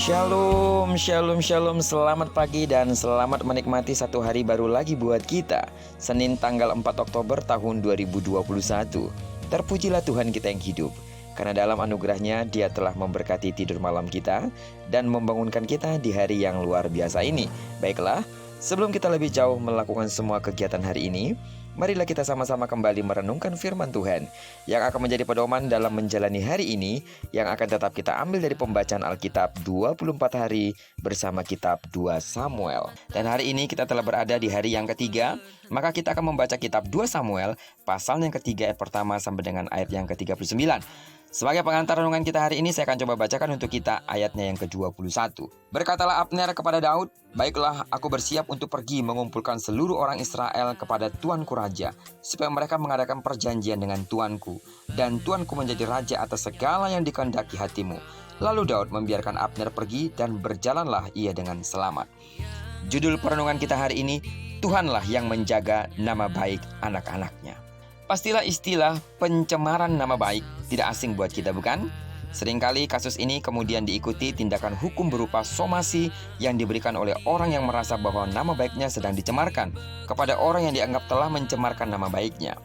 Shalom, shalom, shalom. Selamat pagi dan selamat menikmati satu hari baru lagi buat kita. Senin tanggal 4 Oktober tahun 2021. Terpujilah Tuhan kita yang hidup, karena dalam anugerahnya Dia telah memberkati tidur malam kita dan membangunkan kita di hari yang luar biasa ini. Baiklah, sebelum kita lebih jauh melakukan semua kegiatan hari ini, marilah kita sama-sama kembali merenungkan firman Tuhan yang akan menjadi pedoman dalam menjalani hari ini, yang akan tetap kita ambil dari pembacaan Alkitab 24 hari bersama kitab 2 Samuel. Dan hari ini kita telah berada di hari yang ketiga, maka kita akan membaca kitab 2 Samuel pasal yang ketiga ayat pertama sampai dengan ayat yang ke-39. Sebagai pengantar renungan kita hari ini, saya akan coba bacakan untuk kita ayatnya yang ke-21. Berkatalah Abner kepada Daud, "Baiklah, aku bersiap untuk pergi mengumpulkan seluruh orang Israel kepada tuanku raja, supaya mereka mengadakan perjanjian dengan tuanku, dan tuanku menjadi raja atas segala yang dikehendaki hatimu." Lalu Daud membiarkan Abner pergi, dan berjalanlah ia dengan selamat. Judul perenungan kita hari ini, Tuhanlah yang menjaga nama baik anak-anaknya. Pastilah istilah pencemaran nama baik tidak asing buat kita, bukan? Seringkali kasus ini kemudian diikuti tindakan hukum berupa somasi yang diberikan oleh orang yang merasa bahwa nama baiknya sedang dicemarkan kepada orang yang dianggap telah mencemarkan nama baiknya.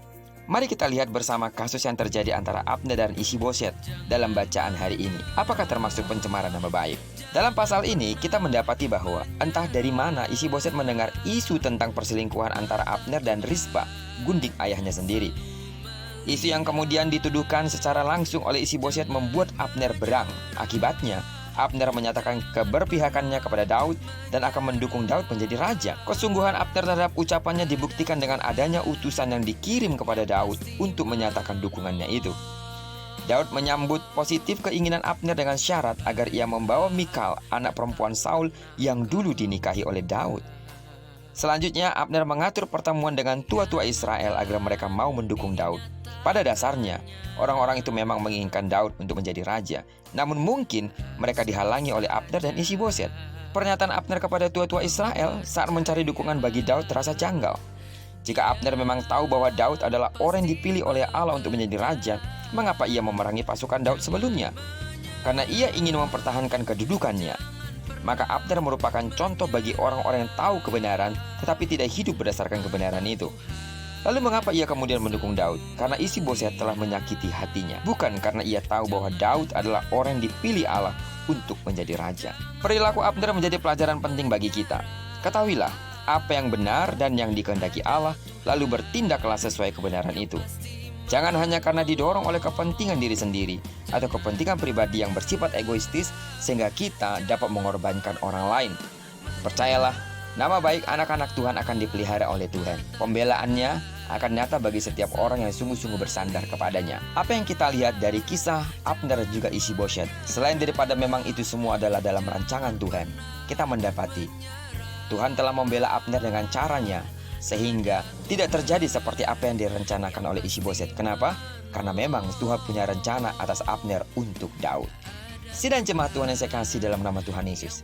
Mari kita lihat bersama kasus yang terjadi antara Abner dan Ishiboset dalam bacaan hari ini. Apakah termasuk pencemaran nama baik? Dalam pasal ini kita mendapati bahwa entah dari mana Ishiboset mendengar isu tentang perselingkuhan antara Abner dan Rispa, gundik ayahnya sendiri. Isu yang kemudian dituduhkan secara langsung oleh Ishiboset membuat Abner berang. Akibatnya, Abner menyatakan keberpihakannya kepada Daud dan akan mendukung Daud menjadi raja. Kesungguhan Abner terhadap ucapannya dibuktikan dengan adanya utusan yang dikirim kepada Daud untuk menyatakan dukungannya itu. Daud menyambut positif keinginan Abner dengan syarat agar ia membawa Mikal, anak perempuan Saul yang dulu dinikahi oleh Daud. Selanjutnya, Abner mengatur pertemuan dengan tua-tua Israel agar mereka mau mendukung Daud. Pada dasarnya, orang-orang itu memang menginginkan Daud untuk menjadi raja. Namun mungkin mereka dihalangi oleh Abner dan Ishiboset. Pernyataan Abner kepada tua-tua Israel saat mencari dukungan bagi Daud terasa janggal. Jika Abner memang tahu bahwa Daud adalah orang yang dipilih oleh Allah untuk menjadi raja, mengapa ia memerangi pasukan Daud sebelumnya? Karena ia ingin mempertahankan kedudukannya. Maka Abner merupakan contoh bagi orang-orang yang tahu kebenaran tetapi tidak hidup berdasarkan kebenaran itu. Lalu mengapa ia kemudian mendukung Daud? Karena Ishiboset telah menyakiti hatinya, bukan karena ia tahu bahwa Daud adalah orang yang dipilih Allah untuk menjadi raja. Perilaku Abner menjadi pelajaran penting bagi kita. Ketahuilah apa yang benar dan yang dikehendaki Allah, lalu bertindaklah sesuai kebenaran itu. Jangan hanya karena didorong oleh kepentingan diri sendiri atau kepentingan pribadi yang bersifat egoistis sehingga kita dapat mengorbankan orang lain. Percayalah, nama baik anak-anak Tuhan akan dipelihara oleh Tuhan. Pembelaannya akan nyata bagi setiap orang yang sungguh-sungguh bersandar kepadanya. Apa yang kita lihat dari kisah Abner dan juga Ishiboset, selain daripada memang itu semua adalah dalam rancangan Tuhan, kita mendapati Tuhan telah membela Abner dengan caranya, sehingga tidak terjadi seperti apa yang direncanakan oleh Ishiboset. Kenapa? Karena memang Tuhan punya rencana atas Abner untuk Daud. Sidang jemaat Tuhan yang saya kasih dalam nama Tuhan Yesus,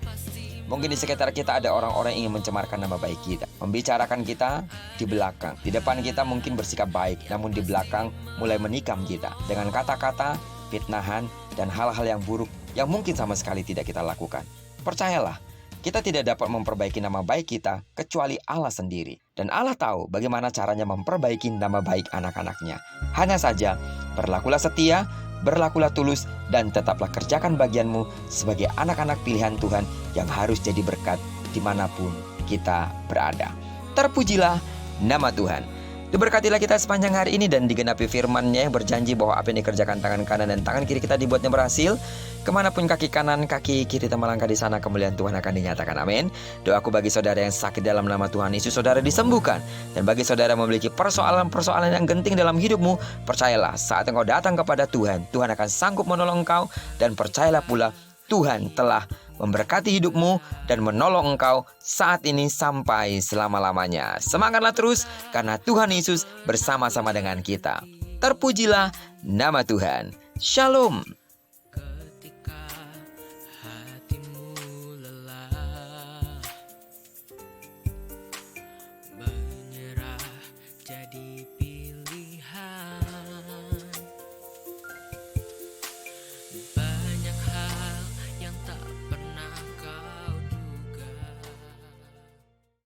mungkin di sekitar kita ada orang-orang yang ingin mencemarkan nama baik kita, membicarakan kita di belakang. Di depan kita mungkin bersikap baik, namun di belakang mulai menikam kita dengan kata-kata, fitnahan, dan hal-hal yang buruk yang mungkin sama sekali tidak kita lakukan. Percayalah, kita tidak dapat memperbaiki nama baik kita kecuali Allah sendiri. Dan Allah tahu bagaimana caranya memperbaiki nama baik anak-anaknya. Hanya saja, berlakulah setia, berlakulah tulus, dan tetaplah kerjakan bagianmu sebagai anak-anak pilihan Tuhan yang harus jadi berkat dimanapun kita berada. Terpujilah nama Tuhan. Diberkatilah kita sepanjang hari ini dan digenapi firman-Nya yang berjanji bahwa apa yang dikerjakan tangan kanan dan tangan kiri kita dibuatnya berhasil. Kemanapun kaki kanan, kaki kiri kita melangkah, di sana kemuliaan Tuhan akan dinyatakan. Amin. Doaku bagi saudara yang sakit dalam nama Tuhan Yesus, saudara disembuhkan. Dan bagi saudara yang memiliki persoalan-persoalan yang genting dalam hidupmu, percayalah saat engkau datang kepada Tuhan, Tuhan akan sanggup menolong engkau. Dan percayalah pula, Tuhan telah memberkati hidupmu dan menolong engkau saat ini sampai selama-lamanya. Semangatlah terus, karena Tuhan Yesus bersama-sama dengan kita. Terpujilah nama Tuhan. Shalom.